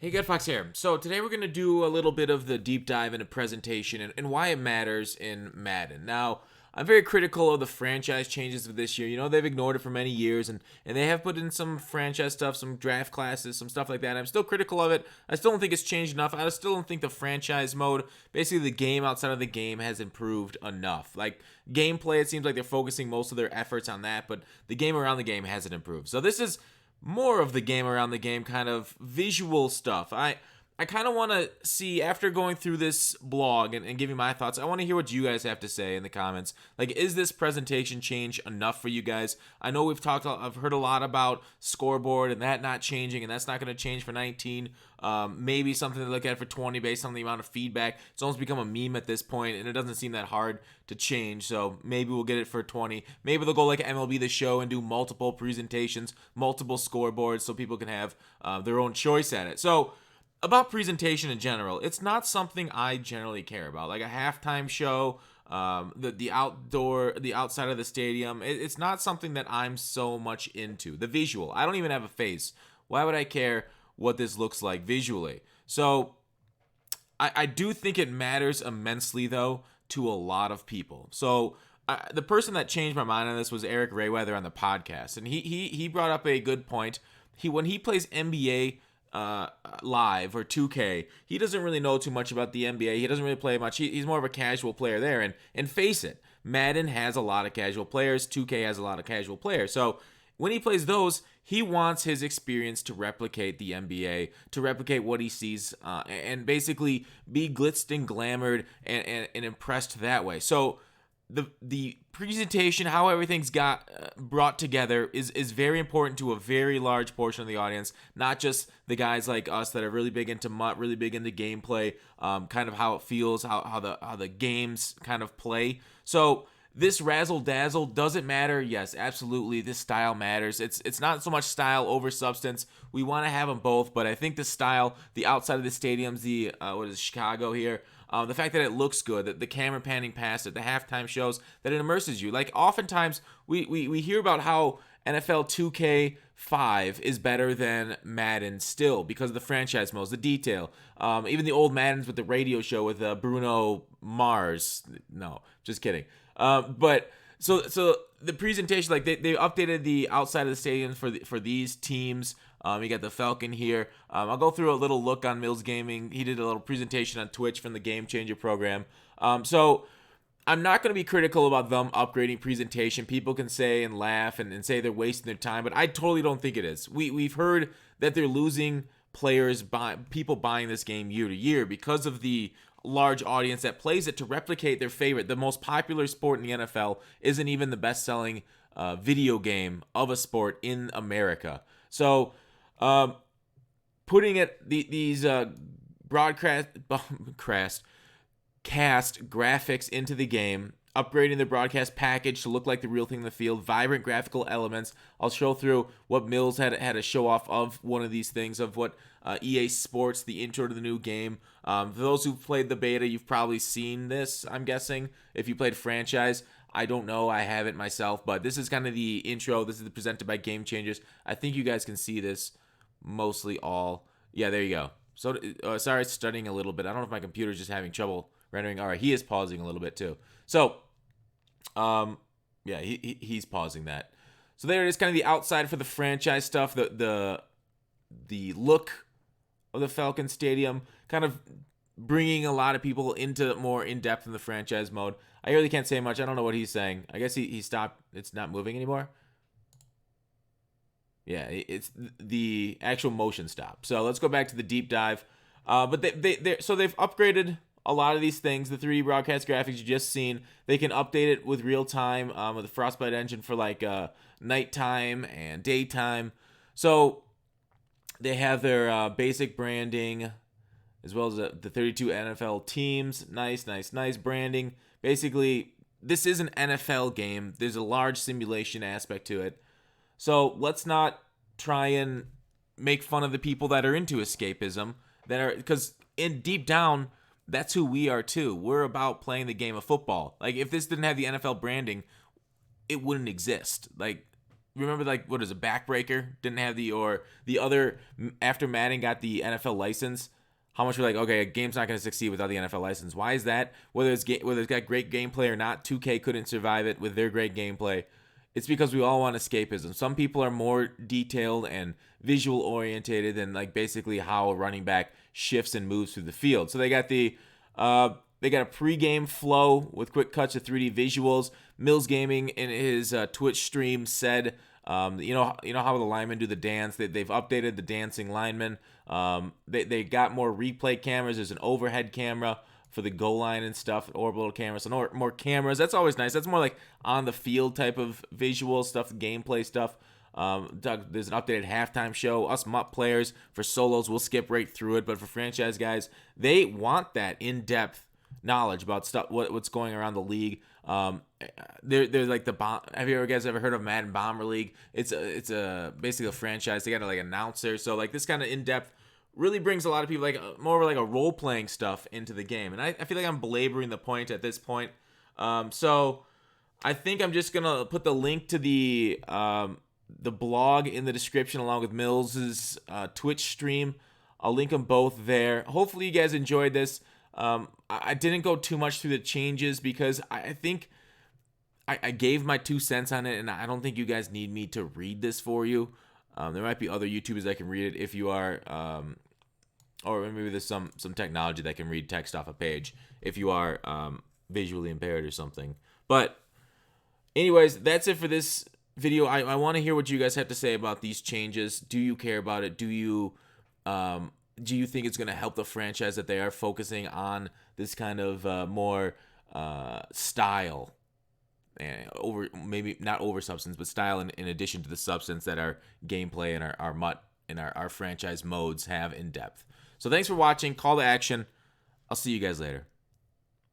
Hey, Good Fox here. So today we're going to do a little bit of the deep dive into presentation and why it matters in Madden. Now, I'm very critical of the franchise changes of this year. You know, they've ignored it for many years, and they have put in some franchise stuff, some draft classes, some stuff like that. I'm still critical of it. I still don't think it's changed enough. I still don't think the franchise mode, basically the game outside of the game, has improved enough. Like, gameplay, it seems like they're focusing most of their efforts on that, but the game around the game hasn't improved. So this is more of the game around the game kind of visual stuff. I kind of want to see, after going through this blog and giving my thoughts, I want to hear what you guys have to say in the comments. Like, is this presentation change enough for you guys? I know I've heard a lot about scoreboard and that not changing, and that's not going to change for 19. Maybe something to look at for 20 based on the amount of feedback. It's almost become a meme at this point, and it doesn't seem that hard to change. So maybe we'll get it for 20. Maybe they'll go like MLB The Show and do multiple presentations, multiple scoreboards, so people can have their own choice at it. So about presentation in general, it's not something I generally care about. Like a halftime show, the outside of the stadium, it's not something that I'm so much into. The visual, I don't even have a face. Why would I care what this looks like visually? So I do think it matters immensely, though, to a lot of people. So the person that changed my mind on this was Eric Rayweather on the podcast, and he brought up a good point. When he plays NBA live or 2K, he doesn't really know too much about the NBA. He doesn't really play much. He's more of a casual player there. And face it, Madden has a lot of casual players. 2K has a lot of casual players. So when he plays those, he wants his experience to replicate the NBA, to replicate what he sees, and basically be blitzed and glamored and impressed that way. So the presentation, how everything's got brought together, is very important to a very large portion of the audience, not just the guys like us that are really big into MUT, really big into gameplay, kind of how it feels, how the games kind of play. So this razzle dazzle, does it matter? Yes, absolutely. This style matters. It's not so much style over substance. We want to have them both, but I think the style, the outside of the stadiums, Chicago here, the fact that it looks good, that the camera panning past it, the halftime shows, that it immerses you. Like, oftentimes we hear about how NFL 2K5 is better than Madden still because of the franchise modes, the detail. Even the old Maddens with the radio show with Bruno Mars. No, just kidding. But so the presentation, like they updated the outside of the stadium for these teams. You got the Falcon here. I'll go through a little look on Mills Gaming. He did a little presentation on Twitch from the Game Changer program. So I'm not going to be critical about them upgrading presentation. People can say and laugh and say they're wasting their time, but I totally don't think it is. We've heard that they're losing players, people buying this game year to year because of the large audience that plays it to replicate their favorite. The most popular sport in the NFL isn't even the best-selling video game of a sport in America. So putting these cast graphics into the game, upgrading the broadcast package to look like the real thing in the field, vibrant graphical elements. I'll show through what Mills had a show off of one of these things, of what EA Sports, the intro to the new game. For those who've played the beta, you've probably seen this, I'm guessing. If you played franchise, I don't know, I haven't myself, but this is kind of the intro. This is presented by Game Changers. I think you guys can see this mostly all. Yeah, there you go. So sorry, it's stuttering a little bit. I don't know if my computer's just having trouble rendering. All right, he is pausing a little bit too. So, yeah, he's pausing that. So there it is, kind of the outside for the franchise stuff. The look of the Falcon Stadium, kind of bringing a lot of people into more in depth in the franchise mode. I really can't say much. I don't know what he's saying. I guess he stopped. It's not moving anymore. Yeah, it's the actual motion stop. So let's go back to the deep dive. But they've upgraded a lot of these things. The 3D broadcast graphics you just seen, they can update it with real time with the Frostbite engine for like nighttime and daytime. So they have their basic branding as well as the 32 NFL teams. Nice branding. Basically, this is an NFL game. There's a large simulation aspect to it. So let's not try and make fun of the people that are into escapism, because in deep down, that's who we are too. We're about playing the game of football. Like, if this didn't have the NFL branding, it wouldn't exist. Like, remember, like, what is a backbreaker? Didn't have or the other, after Madden got the NFL license, how much we're like, okay, a game's not going to succeed without the NFL license. Why is that? Whether it's got great gameplay or not, 2K couldn't survive it with their great gameplay. It's because we all want escapism. Some people are more detailed and visual orientated than, like, basically how a running back shifts and moves through the field. So they got they got a pregame flow with quick cuts to 3D visuals. Mills Gaming in his Twitch stream said, you know how the linemen do the dance. They've updated the dancing linemen. They got more replay cameras. There's an overhead camera for the goal line and stuff, orbital cameras, so more cameras. That's always nice. That's more like on the field type of visual stuff, gameplay stuff. There's an updated halftime show. Us MUT players for solos, we'll skip right through it, but for franchise guys, they want that in-depth knowledge about stuff, what's going around the league. They're like the bomb. Have you guys ever heard of Madden Bomber League? It's basically a franchise. They got like announcers, so like this kind of in-depth really brings a lot of people like more of like a role-playing stuff into the game. And I feel like I'm belaboring the point at this point. So I think I'm just gonna put the link to the blog in the description along with Mills's Twitch stream. I'll link them both there. Hopefully you guys enjoyed this. I didn't go too much through the changes because I think I gave my 2 cents on it, and I don't think you guys need me to read this for you. There might be other YouTubers that can read it if you are, or maybe there's some technology that can read text off a page if you are visually impaired or something. But anyways, that's it for this video. I want to hear what you guys have to say about these changes. Do you care about it? Do you think it's going to help the franchise that they are focusing on this kind of more style, and maybe not over substance, but style in addition to the substance that our gameplay and our MUT and our franchise modes have in depth? So thanks for watching. Call to action. I'll see you guys later.